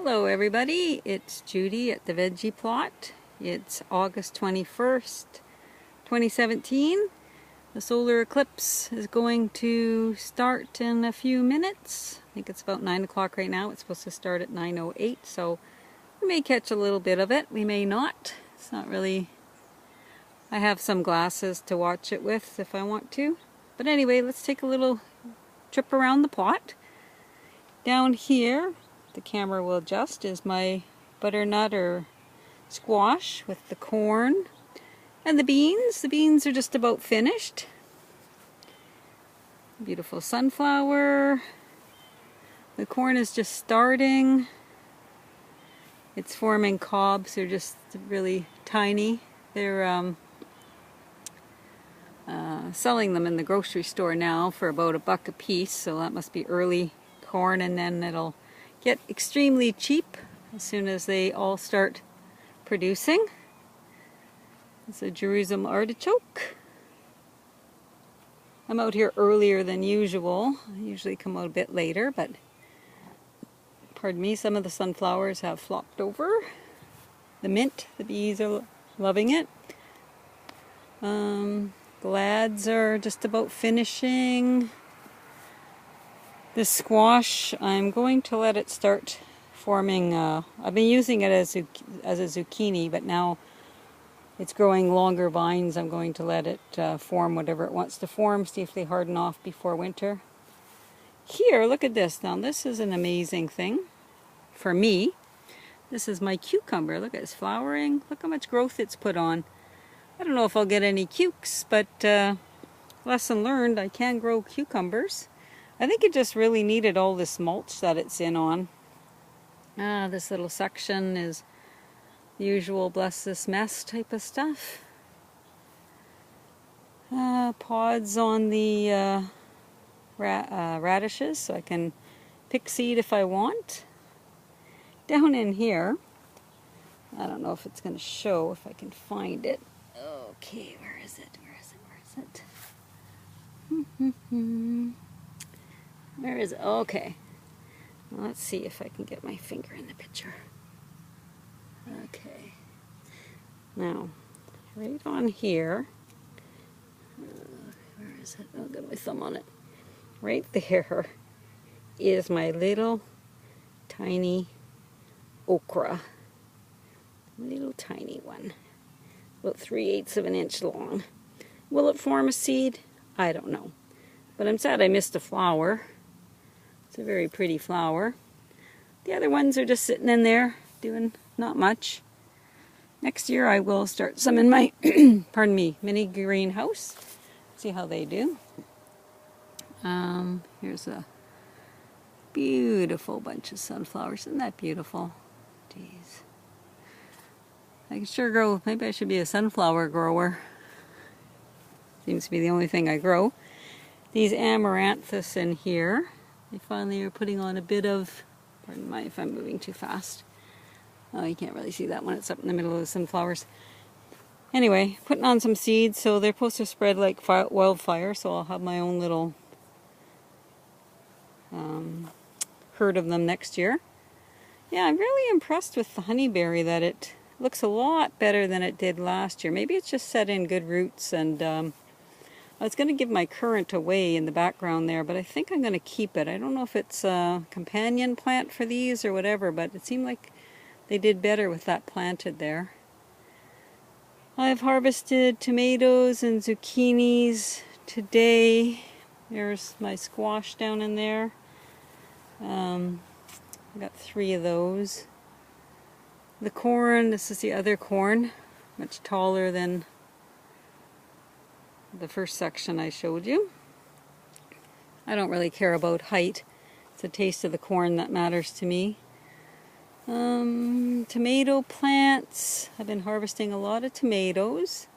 Hello everybody, it's Judy at the Veggie plot. It's August 21st, 2017. The solar eclipse is going to start in a few minutes. I think it's about 9 o'clock right now. It's supposed to start at 9:08, so we may catch a little bit of it. We may not. It's not really... I have some glasses to watch it with if I want to. But anyway, let's take a little trip around the plot. Down here, the camera will adjust, is my butternut or squash with the corn and the beans. The beans are just about finished. Beautiful sunflower. The corn is just starting. It's forming cobs. They're just really tiny. They're selling them in the grocery store now for about $1 a piece, so that must be early corn, and then it'll get extremely cheap as soon as they all start producing. It's a Jerusalem artichoke. I'm out here earlier than usual. I usually come out a bit later, but pardon me, some of the sunflowers have flopped over. The mint, the bees are loving it. Glads are just about finishing. This squash, I'm going to let it start forming. I've been using it as a zucchini, but now it's growing longer vines. I'm going to let it form whatever it wants to form, see if they harden off before winter. Here, look at this. Now this is an amazing thing for me. This is my cucumber. Look, it's flowering. Look how much growth it's put on. I don't know if I'll get any cukes, but lesson learned, I can grow cucumbers. I think it just really needed all this mulch that it's in on. This little section is the usual bless this mess type of stuff. Pods on the radishes, so I can pick seed if I want. Down in here, I don't know if it's going to show, if I can find it. Okay, where is it? Where is it? Where is it? Where is it? Okay. Well, let's see if I can get my finger in the picture. Okay. Now, right on here. Where is it? I'll get my thumb on it. Right there is my little tiny okra. Little tiny one. About 3/8 of an inch long. Will it form a seed? I don't know. But I'm sad I missed a flower. It's a very pretty flower. The other ones are just sitting in there doing not much. Next year I will start some in my pardon me, mini greenhouse. See how they do. Here's a beautiful bunch of sunflowers. Isn't that beautiful? Jeez. I can sure grow. Maybe I should be a sunflower grower. Seems to be the only thing I grow. These amaranthus in here. They finally are putting on a bit of, pardon me if I'm moving too fast. Oh, you can't really see that one. It's up in the middle of the sunflowers. Anyway, putting on some seeds, so they're supposed to spread like wildfire, so I'll have my own little herd of them next year. Yeah, I'm really impressed with the honeyberry, that it looks a lot better than it did last year. Maybe it's just set in good roots, and I was going to give my currant away in the background there, but I think I'm going to keep it. I don't know if it's a companion plant for these or whatever, but it seemed like they did better with that planted there. I've harvested tomatoes and zucchinis today. There's my squash down in there. I got 3 of those. The corn, this is the other corn, much taller than the first section I showed you. I don't really care about height. It's the taste of the corn that matters to me. Tomato plants. I've been harvesting a lot of tomatoes.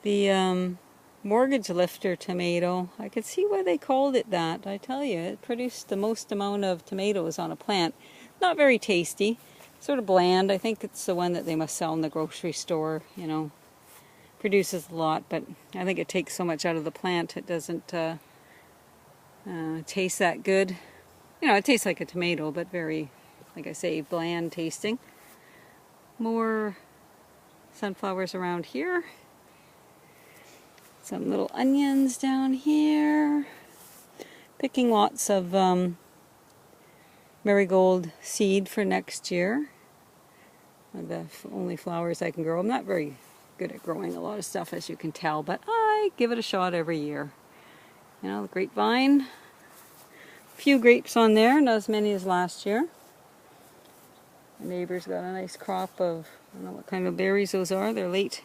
The mortgage lifter tomato, I could see why they called it that. I tell you, it produced the most amount of tomatoes on a plant. Not very tasty. Sort of bland. I think it's the one that they must sell in the grocery store, you know. Produces a lot, but I think it takes so much out of the plant it doesn't taste that good. You know, it tastes like a tomato, but very like I say, bland tasting. More sunflowers around here. Some little onions down here. Picking lots of marigold seed for next year. The only flowers I can grow. I'm not very good at growing a lot of stuff, as you can tell, but I give it a shot every year. You know, the grapevine. A few grapes on there, not as many as last year. The neighbor's got a nice crop of, I don't know what kind of berries those are. They're late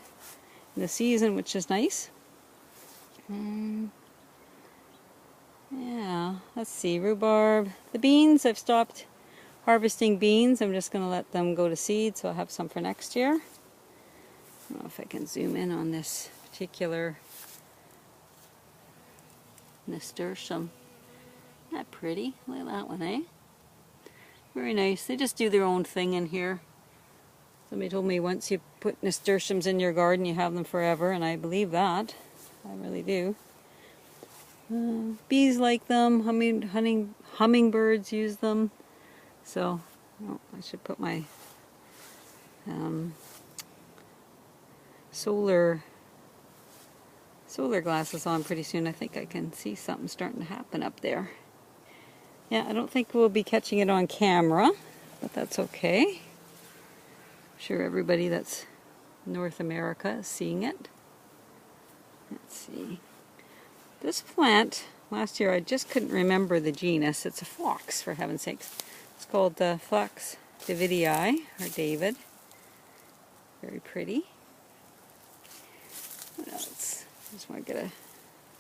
in the season, which is nice. Yeah, let's see, rhubarb. The beans, I've stopped harvesting beans. I'm just going to let them go to seed, so I'll have some for next year. I don't know if I can zoom in on this particular nasturtium. Isn't that pretty? Look at that one, eh? Very nice. They just do their own thing in here. Somebody told me once you put nasturtiums in your garden, you have them forever, and I believe that. I really do. Bees like them. Hummingbirds use them. So, I should put my solar glasses on pretty soon. I think I can see something starting to happen up there. Yeah, I don't think we'll be catching it on camera, but that's okay. I'm sure everybody that's North America is seeing it. Let's see. This plant, last year I just couldn't remember the genus. It's a phlox, for heaven's sakes. It's called Phlox Davidii, or David. Very pretty. What else? I just want to get a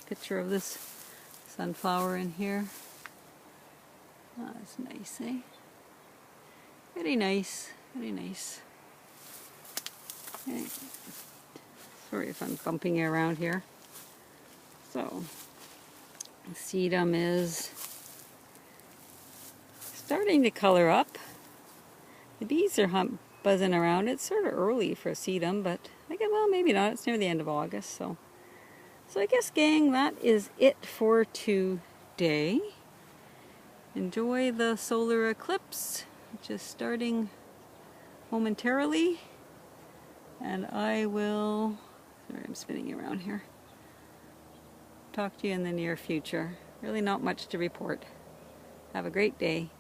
picture of this sunflower in here. Oh, that's nice, eh? Very nice, very nice. Okay. Sorry if I'm bumping you around here. So, the sedum is starting to color up. The bees are buzzing around. It's sort of early for sedum, but I guess, well, maybe not. It's near the end of August, so I guess, gang, that is it for today. Enjoy the solar eclipse, which is starting momentarily, and I will, sorry, I'm spinning around here, talk to you in the near future. Really not much to report. Have a great day.